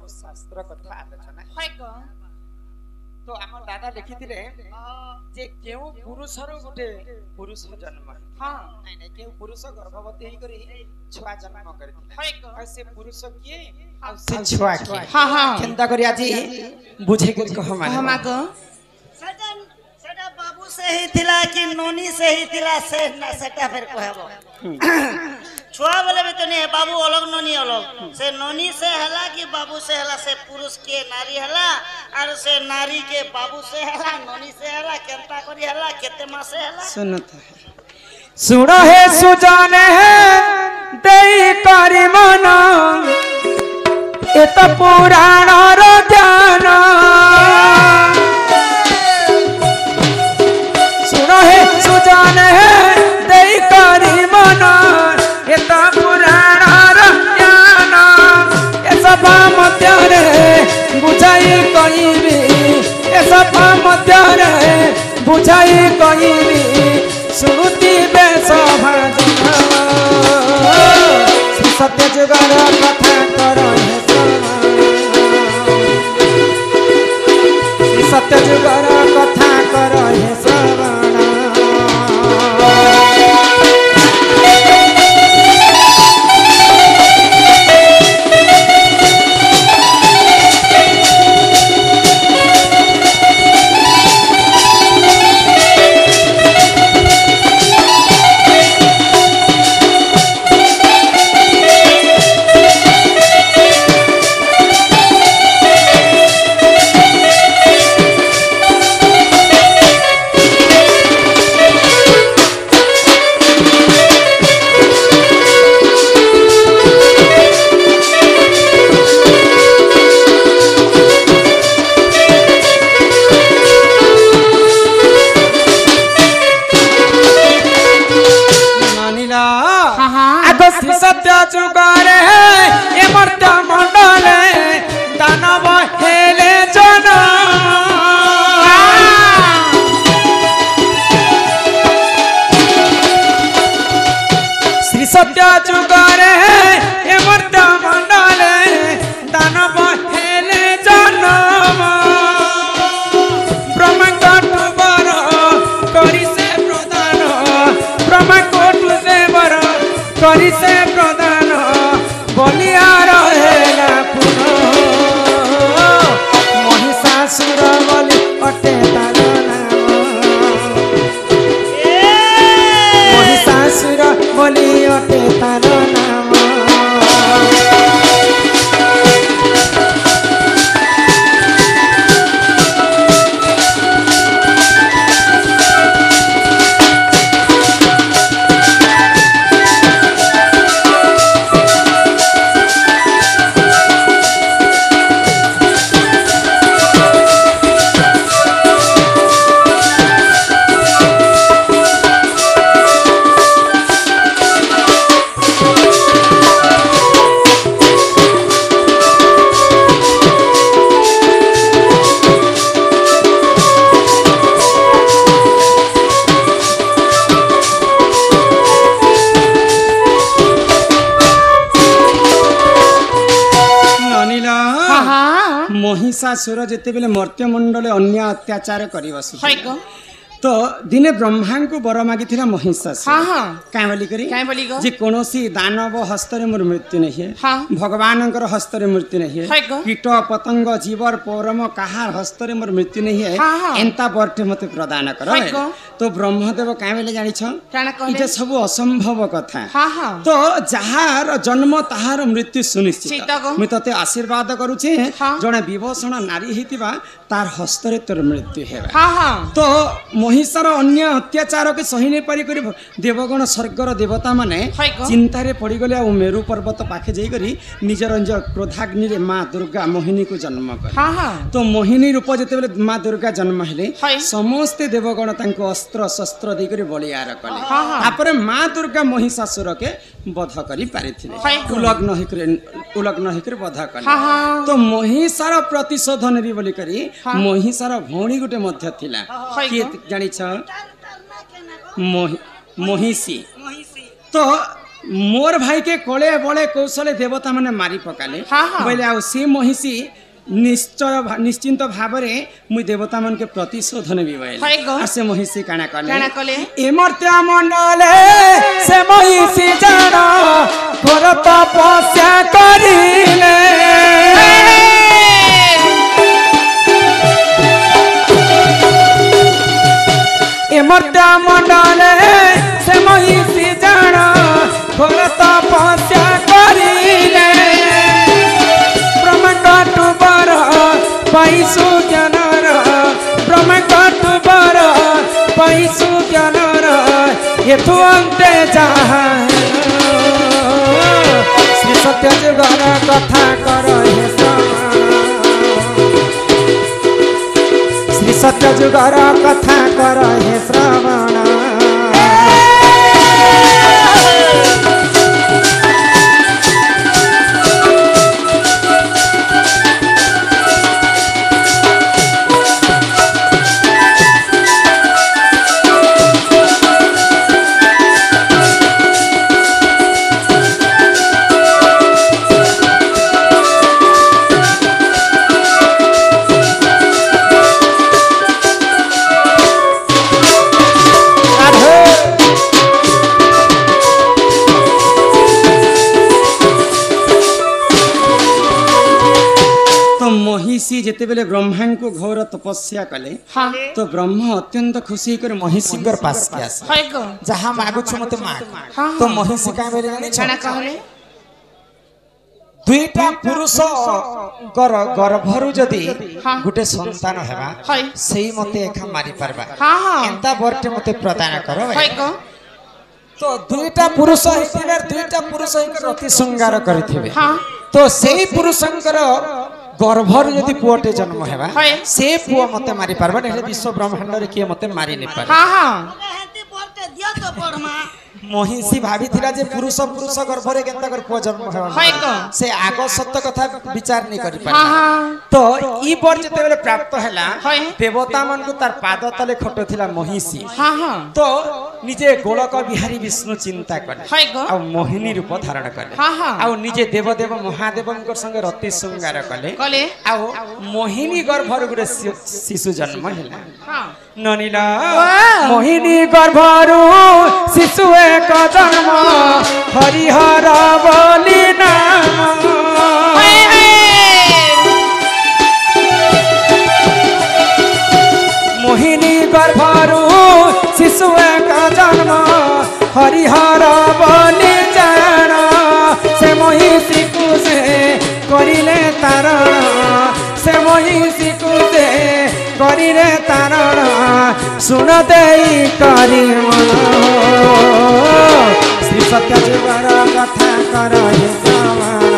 सब शास्त्र कथा आलोचना हाय को तो आम दादा लिखिथिले जे केउ पुरुष रो गुटे पुरुष जन्म हां नै नै केउ पुरुष गर्भवती हे करी छुआ जन्म करथिले हाय को आ से पुरुष किए आ से छुआ के हां हां केंदा करी आजी बुझे के कह माने हमा को सेटा बाबू से ही थिला कि नोनी से ही थिला से ना सेटा फिर कहबो छुआ बोले भी तो नहीं बाबू अलग नोनी अलग से नोनी से हला कि बाबू से हला से पुरुष के नारी हला और से नारी के बाबू से हला नोनी से हला केंता करी हला केते मास से हला सुनता है सुनो है सुजाने है देई करी मन ए तो पुराण रो ज्ञान सुनो है सुजाने है देई करी मन ए तो पुराण रो ज्ञान ए सब मध्य रे बुझाई कहिबी ए सब मध्य रे बुझाई कहिबी सुरुति बेस भजन श्री सत्य जुगर कथा कर श्री सत्य जुगर कथा कर हे श्रवण महिषासुर जिते बेले मर्त्यमंडल अन्य अत्याचार कर बस तो दिने ब्रह्मा को बर मागी थिला महिषासुर काई बोली करी जे कोनोसी दानव हस्तरे मोर मृत्यु नहीं है भगवानकर हस्तरे मृत्यु नहीं है कीट पतंग जीवर पौरम कहार हस्तरे मोर मृत्यु नहीं है एंता बर्थे मते प्रदान कर तो ब्रह्मदेव काई बोले जानि छ इते सब असंभव कथा तो जहार जन्म ताहार मृत्यु सुनिश्चित मैं तते आशीर्वाद करूछे जने विभूषण नारी हितिबा तार हस्तरे तोर मृत्यु हेबा तो महिषार अन्य अत्याचार के सही नहीं पारी करी देवगण स्वर्गर देवता माने चिंतारे पड़ी गले आ मेरु पर्वत पाखे जाई करी निजर निजर क्रोधाग्नि रे मां दुर्गा मोहिनी को जन्म कर तो मोहिनी रूप जते बेले मां दुर्गा जन्म हेले समस्त देवगण तांको अस्त्र शस्त्र दे करी बलियार कले तापर मां दुर्गा महिषासुर के वध करी पारिथिले उलग्न हिकरे वध कले तो महिषार प्रतिशोध नेबी बोली करी महिषार भौणी गुटे मध्य थिला कि जानि छ महिषी तो मोर भाई के कोले बड़े कौशले देवता माने मारी पकाले बोले आ से महिषी निश्चिंत भाव मुई देवता मन के प्रतिशोधन भी बोले से महिषी काना कले एमर्त्य मंडले से महिषी जाना घोर तपस्या करिले एमर्त्य मंडले से महिषी जाना घोर तपस्या करिले ब्रह्मांड टुबर पाइसु ज्ञानर ब्रह्मांड टुबर पाइसु ज्ञानर यथु अंते जहाँ श्री सत्य जुगर कथा कर हे श्री सत्य जुगर कथा कर हे श्रवण महिषी जिते बेले ब्रह्मा को घोर तपस्या कले तो ब्रह्म अत्यंत खुशी कर महिषी पास के आस जहां मागु छु मते माग तो महिषी का बेले जाने कहले दुईटा पुरुष गर्भरु जदी गुटे संतान हेबा सेही मते एखा मारी परबा एंता बरटे मते प्रदान करो तो दुईटा पुरुष हिथिबे दुईटा पुरुष हिकर अति श्रृंगार करथिबे तो सेही पुरुषंकर गर्भर यदि पुअटे जन्म हेबा से पुआ मते मारी पारबा नै विश्व ब्रह्मांड रे के मते मारी नै पारे महिषी भाभी थिला जे पुरुष पुरुष गर्भरे केनता कर पुआ जन्म हेबा से आगो सत्य कथा विचार नै करि पारे तो ई बर जते बेले प्राप्त हैला देवता मन को तार पाद तले खटो थिला महिषी तो निजे गोलक बिहारी विष्णु चिंता करे आ मोहिनी रूप धारण करे आ निजे देवदेव महादेवंक संग रति श्रृंगार कले आ मोहिनी गर्भर गुरे शिशु जन्म हैला ननिला मोहिनी गर्भरु शिशु एक जन्म हरिहर बोली नाम मोहिनी गर्भरु शिशु एक जन्म हरिहर बोली जान से महिषी को से करिले तारण से महिषी को से करिले तारण सुन देई करी मन श्री सत्य जुगर कथा कर हे श्रवण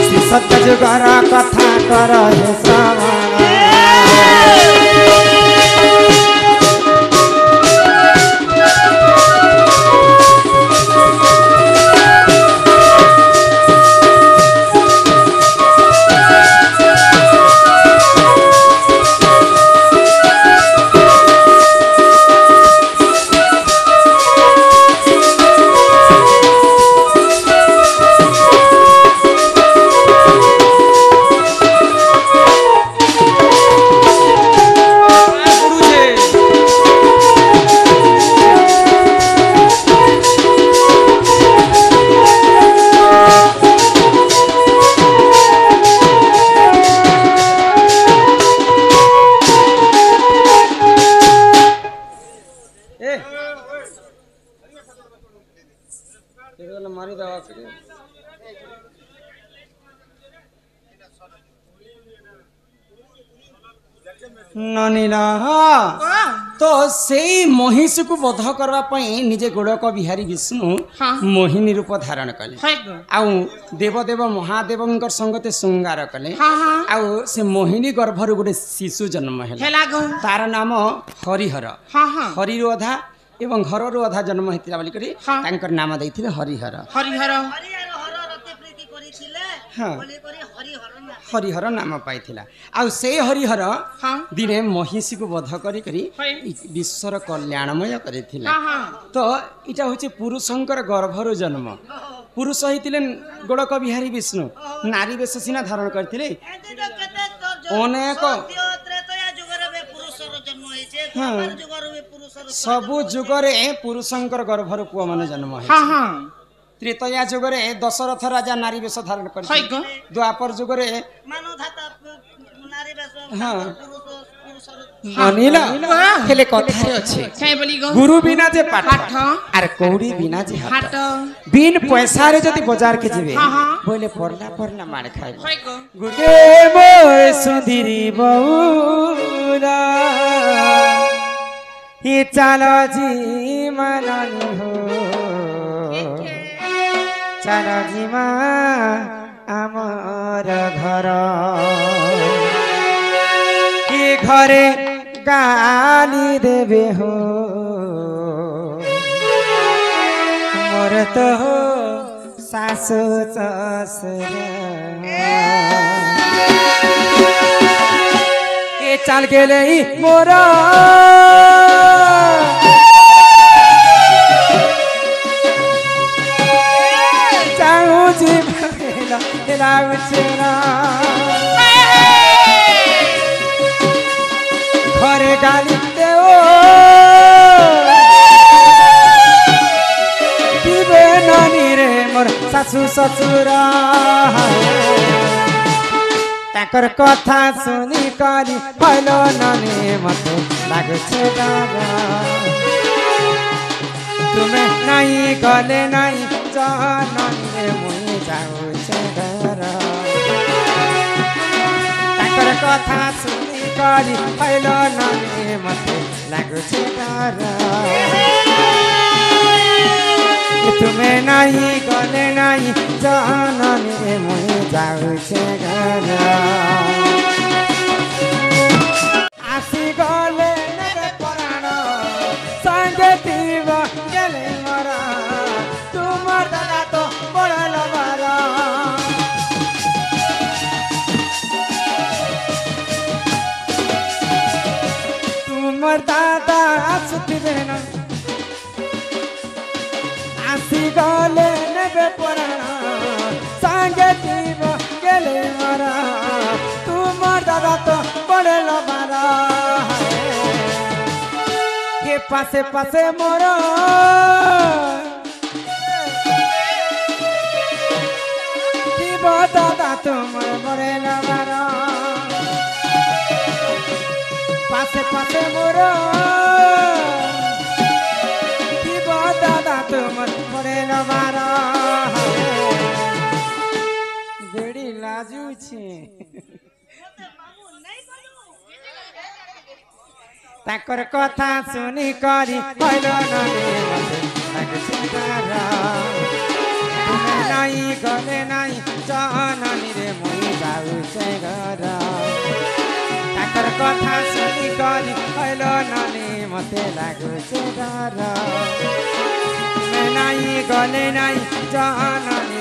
श्री सत्य जुगर कथा कर हे श्रवण ननिला तो सेई महिष को वध करबा पई निजे गोड़क बिहारी विष्णु मोहिनी रूप धारण कले आउ देवदेव महादेवंकर संगते श्रृंगार कले आउ से मोहिनी गर्भर गोटे शिशु जन्म हेला तार नाम हरिहर हरिरु अधा एवं हररु अधा जन्म हेतिला बोली करी तांकर नाम दैथिले हरिहर हरिहर हरिहर नाम पाई आउ से हरिहर दिने महिषी को वध करी विश्वर कल्याणमय करिथिला तो इटा होचे पुरुषंकर गर्भर जन्म पुरुष होइतिले गोड़क बिहारी विष्णु नारी वेश सिना धारण करथिले अनेक सबु जुगरे पुरुषंकर गर्भर पुआ माने जन्म है त्रेतया जुगरे दशरथ राजा नारी वेश धारण करथिले द्वापर जुगरे अनिला हेले कथारे अछि काय बोली गो गुरु बिना जे पाठ आर कौड़ी बिना जे हाट बिन पैसा रे जति बाजार के जीवे बोले परला मार खाइ गुगे मोर सुंदरी बौरा ये चालो जी मननी हो चालो जी मा आमर घर ये घरे गाली देवे हो मोर तो हो सासु ससुर ये चाल के ले मोरा चाहूँ जी मेला उचेरा घरे गाली देओ दिबे नानी रे मोर सासु ससुरा ताकर कथा सुनी करी भलो नानी मते लागछे दादा तुमे नहीं गले नहीं जानानी रे मुई जाऊ छे घर ताकर कथा सुनी करी भलो नानी मते लागछे दादा तुमे नहीं गले नहीं जानानी रे मुई जाऊ छे घर आसी गले नरे पराण संगे तीवा गेले मरा तुमर दादा तो बड़ल मारा तुमर दादा आसती बेना आसी गले नरे पराण संगे तीवा गेले मरा तुमर दादा तो बड़ल मारा के पासे पासे मोरा तीवा दादा तुमर बड़ल मारा पासे पासे मोरा तीवा दादा तुमर बड़ल मारा बेड़ी लाजू छे ताकर कथा सुनी करी भलो नानी मते लागछे तारा तुमे नहीं गले नहीं जानानी रे मुई जाऊ छे घर ताकर कथा सुनी करी भलो नानी मते लागछे तारा तुमे नहीं गले नहीं जानानी